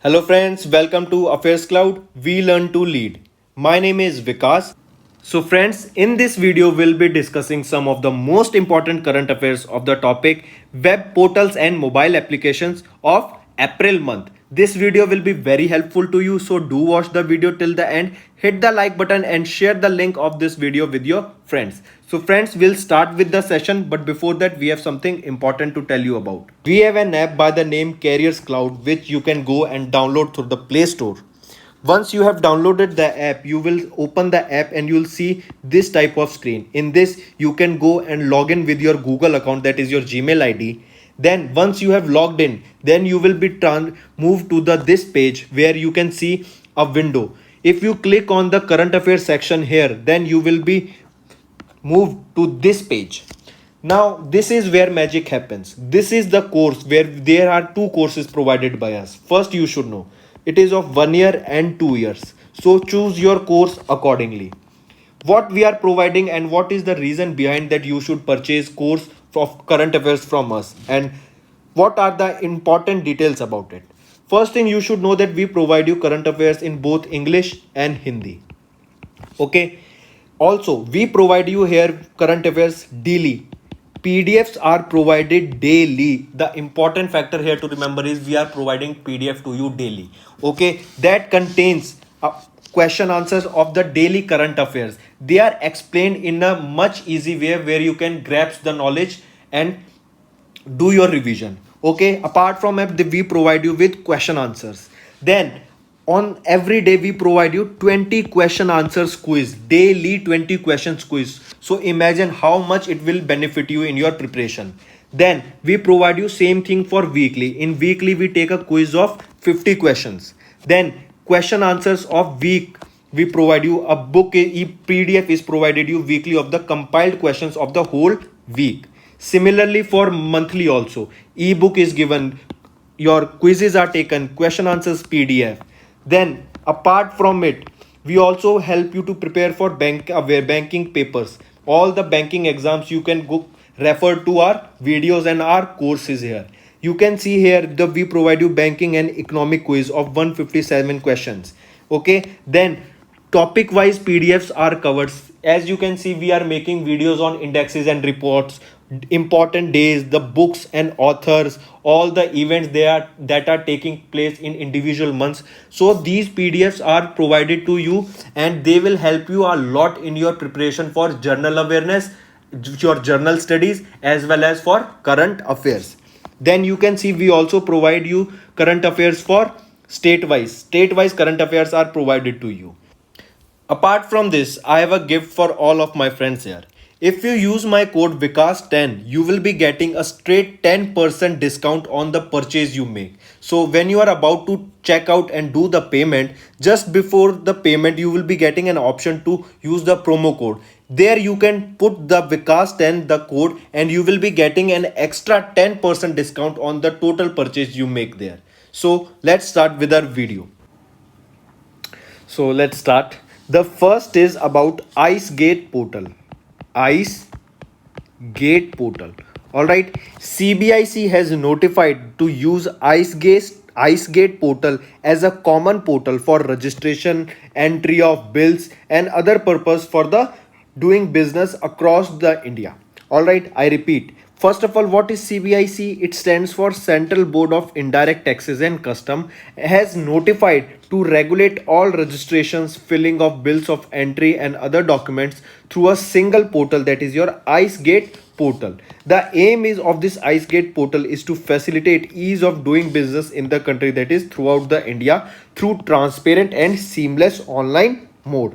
Hello friends, welcome to Affairs Cloud. We learn to lead. My name is Vikas. So friends, in this video we'll be discussing some of the most important current affairs of the topic web portals and mobile applications of April month. This video will be very helpful to you, so do watch the video till the end. Hit the like button and share the link of this video with your friends. So friends, we'll start with the session, but before that we have something important to tell you about. We have an app by the name Carriers Cloud which you can go and download through the Play Store. Once you have downloaded the app, you will open the app and you will see this type of screen. In this, you can go and log in with your Google account, that is your Gmail ID. Then once you have logged in, then you will be moved to this page where you can see a window. If you click on the current affairs section here, then you will be moved to this page. Now this is where magic happens. This is the course where there are two courses provided by us. First, you should know it is of 1 year and 2 years, so choose your course accordingly. What we are providing and what is the reason behind that you should purchase course of current affairs from us, and what are the important details about it. First thing, you should know that we provide you current affairs in both English and Hindi. Okay, also we provide you here current affairs daily. PDFs are provided daily. The important factor here to remember is we are providing PDF to you daily. Okay, that contains question answers of the daily current affairs. They are explained in a much easy way where you can grasp the knowledge and do your revision. Okay, apart from app, we provide you with question answers. Then on every day we provide you 20 question answers quiz, daily 20 questions quiz. So imagine how much it will benefit you in your preparation. Then we provide you same thing for weekly. In weekly we take a quiz of 50 questions. Then question answers of week, we provide you a book. PDF is provided you weekly of the compiled questions of the whole week. Similarly for monthly also, ebook is given, your quizzes are taken, question answers PDF. Then apart from it, we also help you to prepare for banking papers. All the banking exams you can go refer to our videos and our courses here. You can see here the we provide you banking and economic quiz of 157 questions. Okay, then topic wise PDFs are covered. As you can see, we are making videos on indexes and reports, important days, the books and authors, all the events that are taking place in individual months. So these PDFs are provided to you and they will help you a lot in your preparation for journal awareness, your journal studies, as well as for current affairs. Then you can see we also provide you current affairs for state wise current affairs are provided to you. Apart from this, I have a gift for all of my friends here. If you use my code Vikas10, you will be getting a straight 10% discount on the purchase you make. So when you are about to check out and do the payment, just before the payment, you will be getting an option to use the promo code. There you can put the Vikas10, the code, and you will be getting an extra 10% discount on the total purchase you make there. So let's start with our video. So let's start. The first is about IceGate portal. IceGate portal. Alright, CBIC has notified to use IceGate portal as a common portal for registration, entry of bills and other purpose for the doing business across the India. Alright, I repeat. First of all, what is CBIC? It stands for Central Board of Indirect Taxes and Custom, has notified to regulate all registrations, filling of bills of entry and other documents through a single portal, that is your IceGate portal. The aim is of this IceGate portal is to facilitate ease of doing business in the country, that is throughout the India, through transparent and seamless online mode.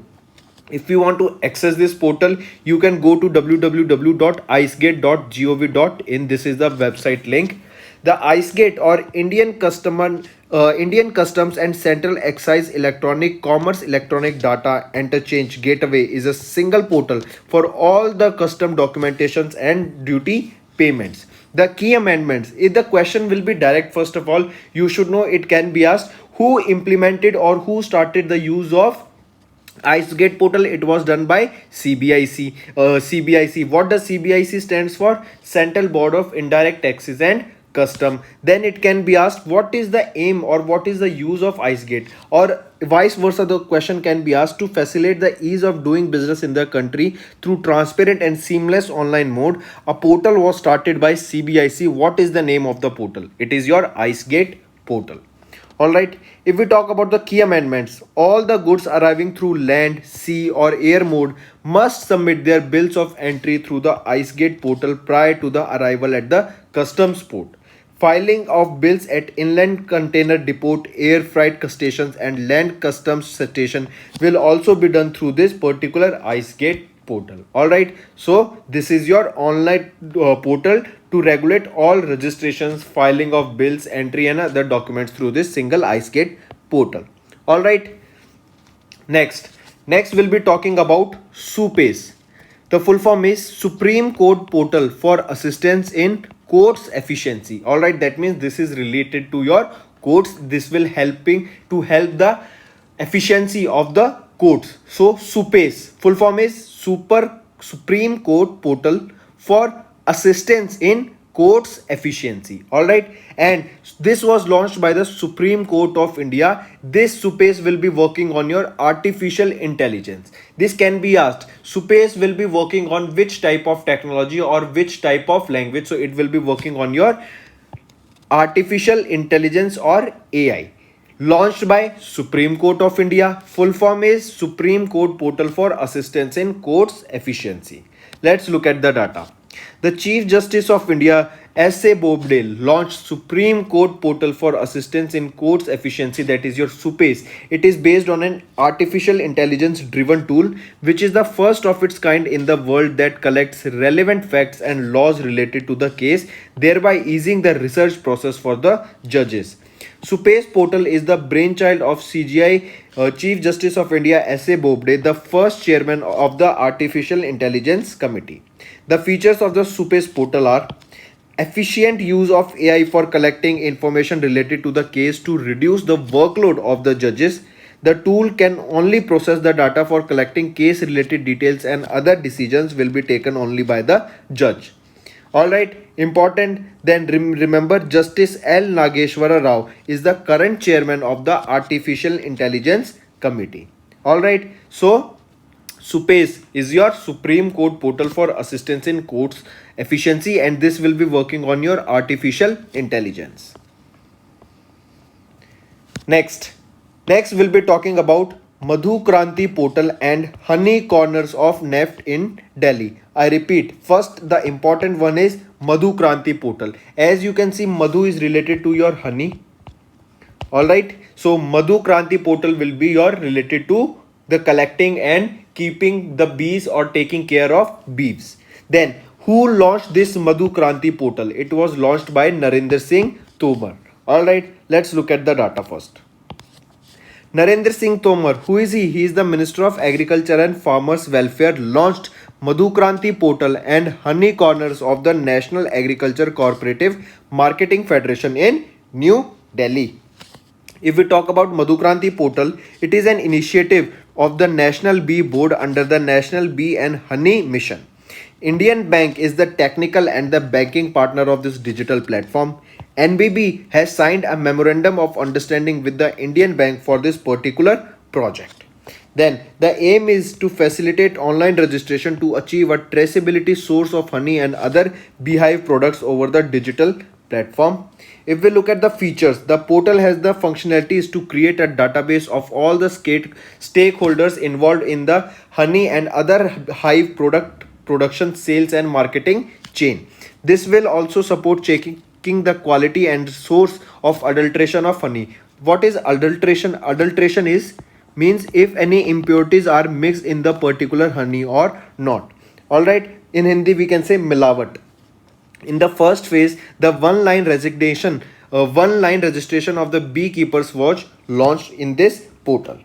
If you want to access this portal, you can go to www.icegate.gov.in. This is the website link. The IceGate or Indian Customs and Central Excise Electronic Commerce Electronic Data Interchange Gateway is a single portal for all the custom documentations and duty payments. The key amendments, if the question will be direct, first of all, you should know it can be asked who implemented or who started the use of IceGate portal. It was done by CBIC. CBIC. What does CBIC stands for? Central Board of Indirect Taxes and custom, then it can be asked what is the aim or what is the use of IceGate, or vice versa. The question can be asked to facilitate the ease of doing business in the country through transparent and seamless online mode. A portal was started by CBIC. What is the name of the portal? It is your IceGate portal. Alright, if we talk about the key amendments, all the goods arriving through land, sea, or air mode must submit their bills of entry through the IceGate portal prior to the arrival at the customs port. Filing of bills at inland container depot, air freight stations, and land customs station will also be done through this particular IceGate portal. Alright, so this is your online portal to regulate all registrations, filing of bills, entry, and other documents through this single IceGate portal. Alright, next we'll be talking about SUPACE. The full form is Supreme Court Portal for Assistance in Courts Efficiency. Alright, that means this is related to your courts. This will help the efficiency of the courts. So SUPACE full form is Supreme Court Portal for Assistance in Courts Efficiency. Alright, and this was launched by the Supreme Court of India. This SUPACE will be working on your artificial intelligence. This can be asked, SUPACE will be working on which type of technology or which type of language? So it will be working on your artificial intelligence or AI. Launched by Supreme Court of India. Full form is Supreme Court Portal for Assistance in Courts Efficiency. Let's look at the data. The Chief Justice of India S.A. Bobde launched Supreme Court Portal for Assistance in Courts Efficiency, that is your SUPACE. It is based on an artificial intelligence driven tool which is the first of its kind in the world that collects relevant facts and laws related to the case, thereby easing the research process for the judges. SUPACE portal is the brainchild of CJI Chief Justice of India S.A. Bobde, the first chairman of the Artificial Intelligence Committee. The features of the SUPACE portal are efficient use of AI for collecting information related to the case to reduce the workload of the judges. The tool can only process the data for collecting case related details, and other decisions will be taken only by the judge. Alright, important. Then remember, Justice L. Nageshwara Rao is the current chairman of the Artificial Intelligence Committee. Alright, so SUPACE is your Supreme Court Portal for Assistance in Courts Efficiency, and this will be working on your artificial intelligence. Next we'll be talking about Madhu Kranti Portal and Honey Corners of NEFT in Delhi. I repeat, first the important one is Madhu Kranti Portal. As you can see, Madhu is related to your honey. Alright, so Madhu Kranti Portal will be your related to the collecting and keeping the bees or taking care of bees. Then who launched this Madhu Kranti Portal? It was launched by Narendra Singh Tomar. Alright, let's look at the data first. Narendra Singh Tomar, who is he? He is the Minister of Agriculture and Farmers Welfare, launched Madhu Kranti Portal and Honey Corners of the National Agriculture Cooperative Marketing Federation in New Delhi. If we talk about Madhu Kranti Portal, it is an initiative of the National Bee Board under the National Bee and Honey Mission. Indian Bank is the technical and the banking partner of this digital platform. NBB has signed a memorandum of understanding with the Indian Bank for this particular project. Then the aim is to facilitate online registration to achieve a traceability source of honey and other beehive products over the digital platform. If we look at the features, the portal has the functionalities to create a database of all the stakeholders involved in the honey and other hive production, sales and marketing chain. This will also support checking the quality and source of adulteration of honey. What is adulteration? Adulteration means if any impurities are mixed in the particular honey or not. Alright, in Hindi we can say milawat. In the first phase, the one-line registration of the beekeepers was launched in this portal.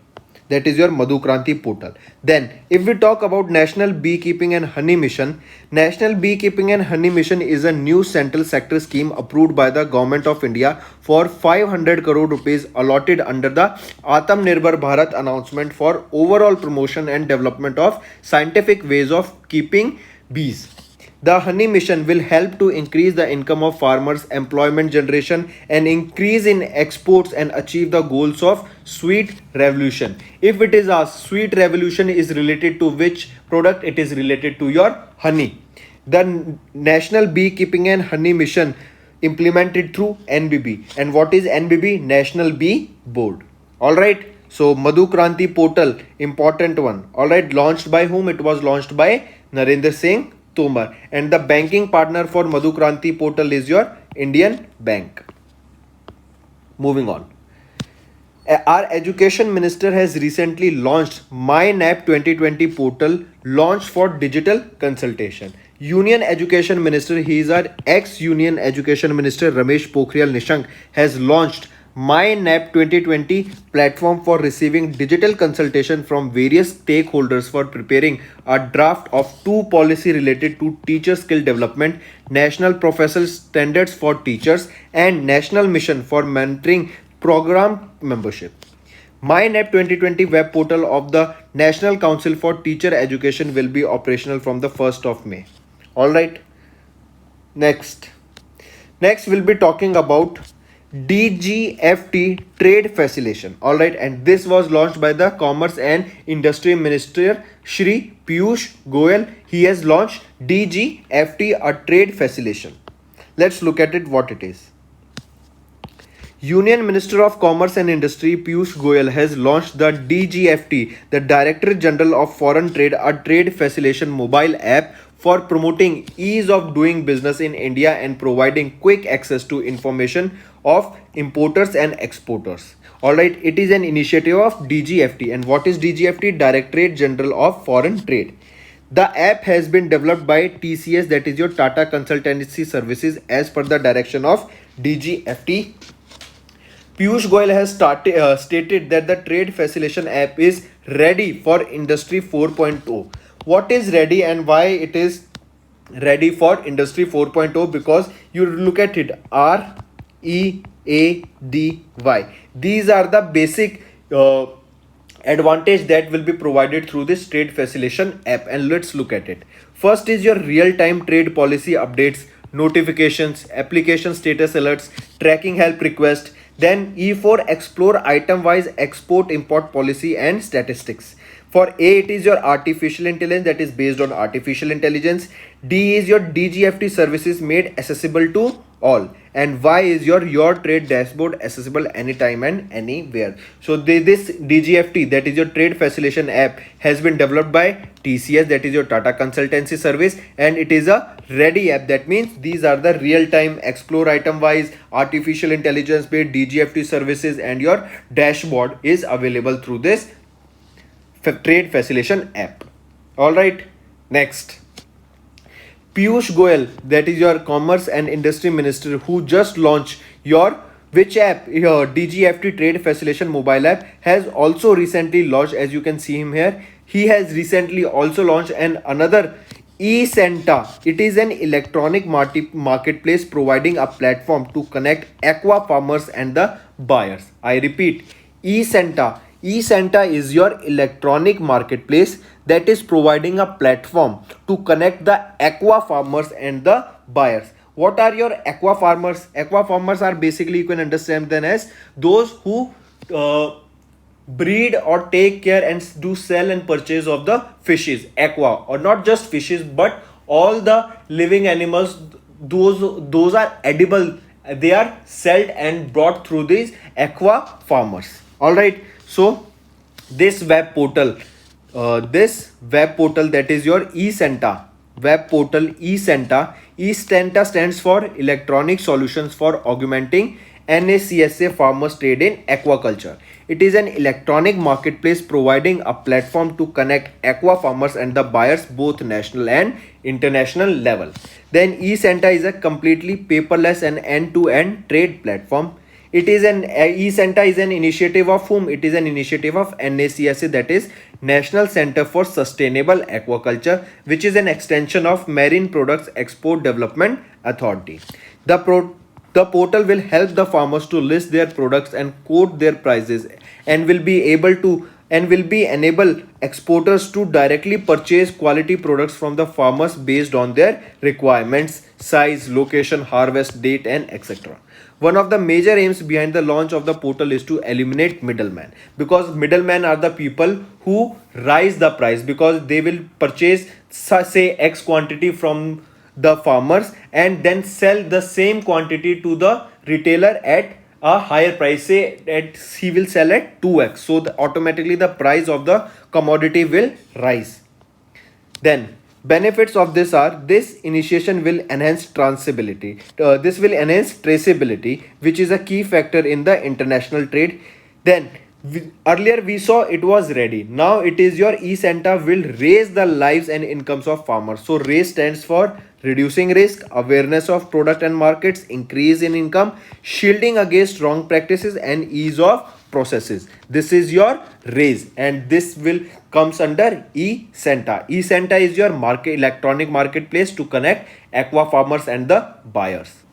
That is your Madhu Kranti Portal. Then, if we talk about National Beekeeping and Honey Mission, National Beekeeping and Honey Mission is a new central sector scheme approved by the Government of India for 500 crore rupees allotted under the Atmanirbhar Bharat announcement for overall promotion and development of scientific ways of keeping bees. The honey mission will help to increase the income of farmers, employment generation, and increase in exports and achieve the goals of sweet revolution. If it is asked, sweet revolution is related to which product? It is related to your honey. The National Beekeeping and Honey Mission implemented through NBB. And what is NBB? National Bee Board. All right. So Madhu Kranti portal, important one. All right. Launched by whom? It was launched by Narendra Singh Tomar. And the banking partner for Madhu Kranti portal is your Indian Bank. Moving on. Our education minister has recently launched MyNAP 2020 portal launched for digital consultation. Union Education Minister, he is our ex-Union Education Minister Ramesh Pokhriyal Nishank, has launched MyNAP 2020 platform for receiving digital consultation from various stakeholders for preparing a draft of two policy related to teacher skill development, national professional standards for teachers, and national mission for mentoring program membership. MyNAP 2020 web portal of the National Council for Teacher Education will be operational from the 1st of May. All right. Next we'll be talking about DGFT trade facilitation. All right, and this was launched by the Commerce and Industry Minister Shri Piyush Goyal. He has launched DGFT, a trade facilitation. Let's look at it, what it is. Union Minister of Commerce and Industry Piyush Goyal has launched the DGFT, the Director General of Foreign Trade, a trade facilitation mobile app for promoting ease of doing business in India and providing quick access to information of importers and exporters. Alright, it is an initiative of DGFT. And what is DGFT? Directorate General of Foreign Trade. The app has been developed by TCS, that is your Tata Consultancy Services, as per the direction of DGFT. Piyush Goyal has stated that the trade facilitation app is ready for Industry 4.0. What is ready and why it is ready for Industry 4.0? Because you look at it, READY. These are the basic advantage that will be provided through this trade facilitation app, and let's look at it. First is your real-time trade policy updates, notifications, application status alerts, tracking help request. Then E4, explore item-wise export import policy and statistics. For A, it is your artificial intelligence, that is based on artificial intelligence. D is your DGFT services made accessible to all. And Y is your trade dashboard accessible anytime and anywhere. So this DGFT, that is your trade facilitation app, has been developed by TCS, that is your Tata Consultancy Service, and it is a ready app. That means these are the real-time explore item-wise artificial intelligence-based DGFT services, and your dashboard is available through this trade facilitation app. All right, next. Piyush Goyal, that is your Commerce and Industry Minister, who just launched your which app? Your DGFT Trade Facilitation mobile app has also recently launched. As you can see him here, he has recently also launched another eSenta. It is an electronic marketplace providing a platform to connect aqua farmers and the buyers. I repeat, eSenta. eSenta is your electronic marketplace that is providing a platform to connect the aqua farmers and the buyers. What are your aqua farmers? Aqua farmers are basically, you can understand them as those who breed or take care and do sell and purchase of the fishes, aqua, or not just fishes but all the living animals. Those are edible. They are sold and brought through these aqua farmers. All right. So this web portal that is your eSenta web portal, eSenta stands for Electronic Solutions for Augmenting NACSA Farmers Trade in Aquaculture. It is an electronic marketplace providing a platform to connect aqua farmers and the buyers both national and international level. Then eSenta is a completely paperless and end-to-end trade platform. It is an eSenta is an initiative of whom? It is an initiative of NACSA, that is National Center for Sustainable Aquaculture, which is an extension of Marine Products Export Development Authority. The portal will help the farmers to list their products and quote their prices, and will be able to and will be enable exporters to directly purchase quality products from the farmers based on their requirements, size, location, harvest date, and etc. One of the major aims behind the launch of the portal is to eliminate middlemen, because middlemen are the people who rise the price, because they will purchase say X quantity from the farmers and then sell the same quantity to the retailer at a higher price. Say at he will sell at 2x, so automatically the price of the commodity will rise. Then benefits of this are: this initiation will enhance traceability. This will enhance traceability, which is a key factor in the international trade. Then earlier we saw it was ready. Now it is your e-Santa will raise the lives and incomes of farmers. So RAISE stands for reducing risk, awareness of product and markets, increase in income, shielding against wrong practices, and ease of processes. This is your RAISE, and this will comes under e-Santa. e-Santa is your electronic marketplace to connect aqua farmers and the buyers.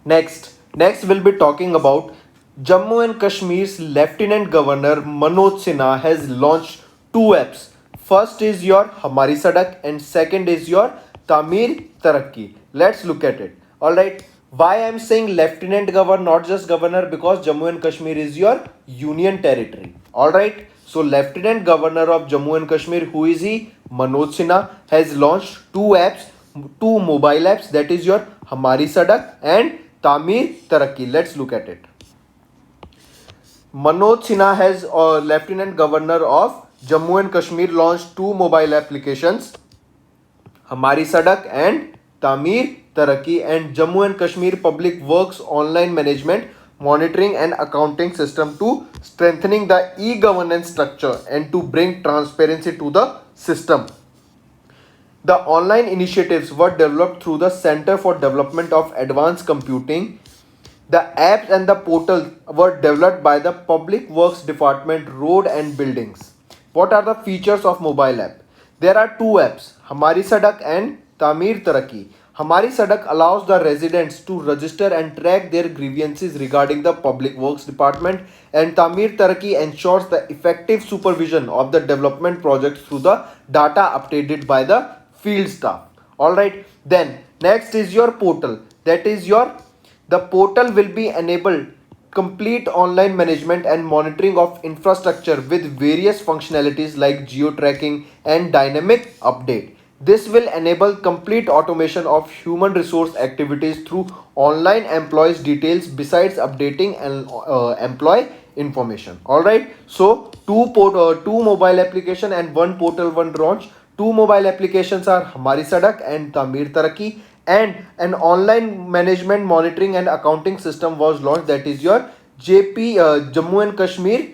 Next we'll be talking about Jammu and Kashmir's Lieutenant Governor Manoj Sinha has launched two apps. First is your Hamari Sadak and second is your Tamir Tarakki. Let's look at it. Alright. Why I am saying Lieutenant Governor, not just Governor? Because Jammu and Kashmir is your union territory. Alright. So Lieutenant Governor of Jammu and Kashmir, who is he? Manoj Sinha, has launched two apps, two mobile apps, that is your Hamari Sadak and Tamir Tarakki. Let's look at it. Manoj Sinha has Lieutenant Governor of Jammu and Kashmir launched two mobile applications, Hamari Sadak and Tamir Tarakki, and Jammu and Kashmir Public Works Online Management Monitoring and Accounting System to strengthening the e-governance structure and to bring transparency to the system. The online initiatives were developed through the Center for Development of Advanced Computing. The apps and the portal were developed by the Public Works Department, Road and Buildings. What are the features of mobile app? There are two apps, Hamari Sadak and Tamir Tarakki. Hamari Sadak allows the residents to register and track their grievances regarding the Public Works Department, and Tamir Tarakki ensures the effective supervision of the development projects through the data updated by the field staff. Alright, then next is your portal. That is the portal will be enabled complete online management and monitoring of infrastructure with various functionalities like geo tracking and dynamic update. This will enable complete automation of human resource activities through online employees details besides updating and employee information. Alright, so two mobile application and one portal, one launch. Two mobile applications are Hamari Sadak and Tamir Tarakki, and an online management monitoring and accounting system was launched, that is your Jammu and Kashmir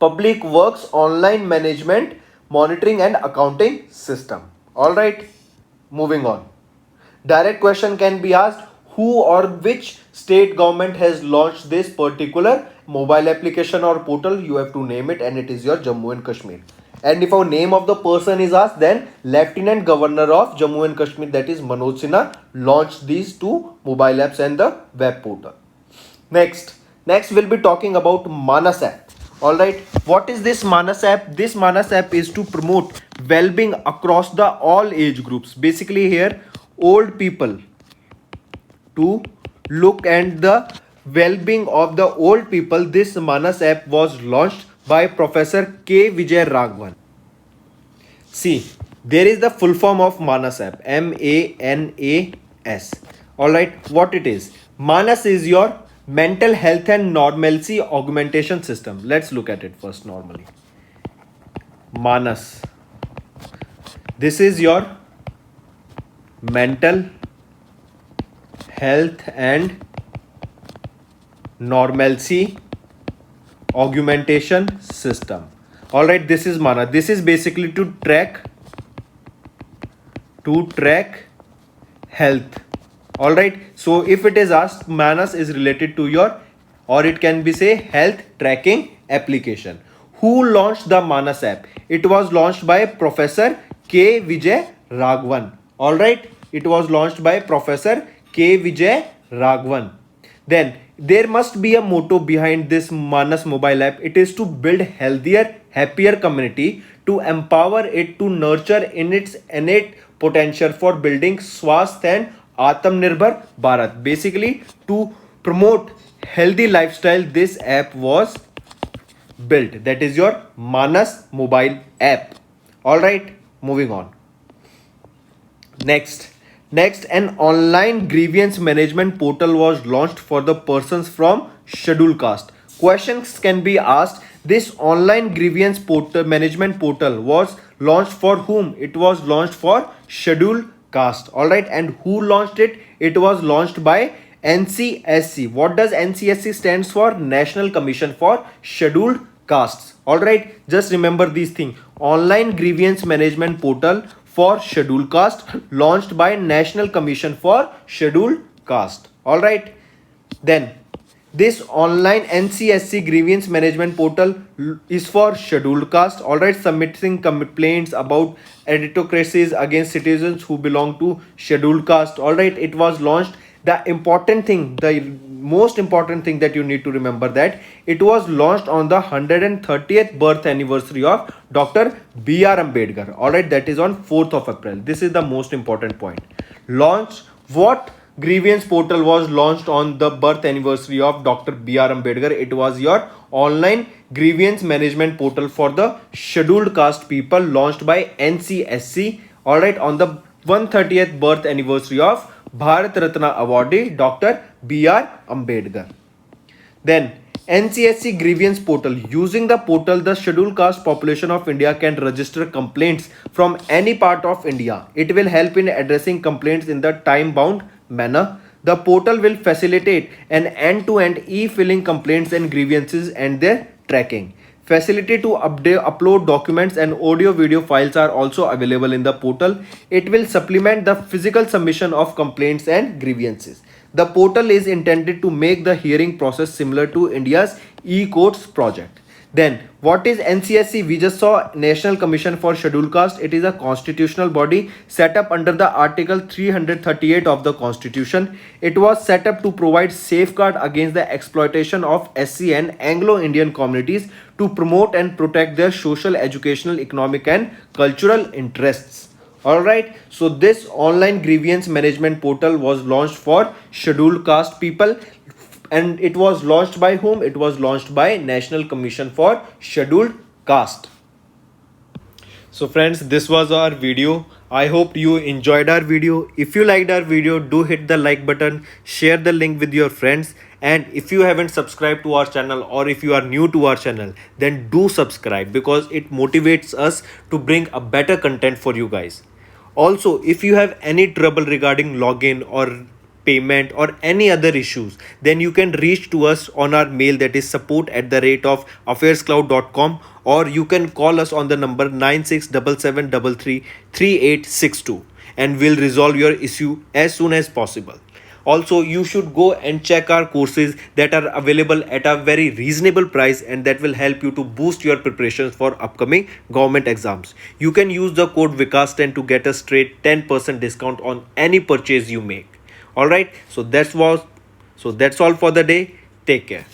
Public Works Online Management Monitoring and Accounting System. Alright, moving on. Direct question can be asked, who or which state government has launched this particular mobile application or portal? You have to name it, and it is your Jammu and Kashmir. And if our name of the person is asked, then Lieutenant Governor of Jammu and Kashmir, that is Manoj Sinha, launched these two mobile apps and the web portal. Next we'll be talking about Manas app. Alright, what is this Manas app? This Manas app is to promote well-being across the all age groups. Basically here, old people, to look at the well-being of the old people. This Manas app was launched by Professor K. Vijay Raghavan. See, there is the full form of Manas app, MANAS. Alright, what it is? Manas is your mental health and normalcy augmentation system. Let's look at it first normally. Manas. This is your mental health and normalcy augmentation system. Alright, this is Manas. This is basically to track health. Alright, so if it is asked, Manas is related to your, or it can be say health tracking application. Who launched the Manas app? It was launched by Professor K. Vijay Raghavan. Alright, it was launched by Professor K. Vijay Raghavan. Then there must be a motto behind this Manas mobile app. It is to build healthier, happier community, to empower it to nurture in its innate potential for building Swasth and Atmanirbhar Bharat. Basically, to promote healthy lifestyle, this app was built. That is your Manas mobile app. All right, moving on. Next, an online grievance management portal was launched for the persons from scheduled caste. Questions can be asked. This online grievance portal management portal was launched for whom? It was launched for scheduled caste. All right, and who launched it? It was launched by NCSC. What does NCSC stands for? National Commission for Scheduled Castes. All right, just remember these things. Online grievance management portal for scheduled caste launched by National Commission for Scheduled Caste. All right, then this online NCSC grievance management portal is for scheduled caste. All right, submitting complaints about aristocracies against citizens who belong to scheduled caste. All right, it was launched. The important thing, the most important thing that you need to remember, that it was launched on the 130th birth anniversary of Dr. B.R. Ambedkar. All right, that is on 4th of April. This is the most important point. Launch what grievance portal was launched on the birth anniversary of Dr. B.R. Ambedkar? It was your online grievance management portal for the scheduled caste people, launched by NCSC. All right, on the 130th birth anniversary of Bharat Ratna awardee Dr. B.R. Ambedkar. Then NCSC grievance portal. Using the portal, the scheduled caste population of India can register complaints from any part of India. It will help in addressing complaints in the time-bound manner. The portal will facilitate an end-to-end e-filing complaints and grievances and their tracking. Facility to upload documents and audio video files are also available in the portal. It will supplement the physical submission of complaints and grievances. The portal is intended to make the hearing process similar to India's e-courts project. Then what is NCSC? We just saw National Commission for Scheduled Caste. It is a constitutional body set up under the Article 338 of the Constitution. It was set up to provide safeguard against the exploitation of SC and Anglo-Indian communities, to promote and protect their social, educational, economic and cultural interests. All right, so this online grievance management portal was launched for scheduled caste people, and it was launched by whom? It was launched by National Commission for Scheduled Caste. So friends, this was our video. I hope you enjoyed our video. If you liked our video, do hit the like button, share the link with your friends, and if you haven't subscribed to our channel, or if you are new to our channel, then do subscribe, because it motivates us to bring a better content for you guys. Also, if you have any trouble regarding login or payment or any other issues, then you can reach to us on our mail, that is support@affairscloud.com, or you can call us on the number 9677333862, and we'll resolve your issue as soon as possible. Also, you should go and check our courses that are available at a very reasonable price, and that will help you to boost your preparations for upcoming government exams. You can use the code VIKAS10 to get a straight 10% discount on any purchase you make. All right, so that's all for the day. Take care.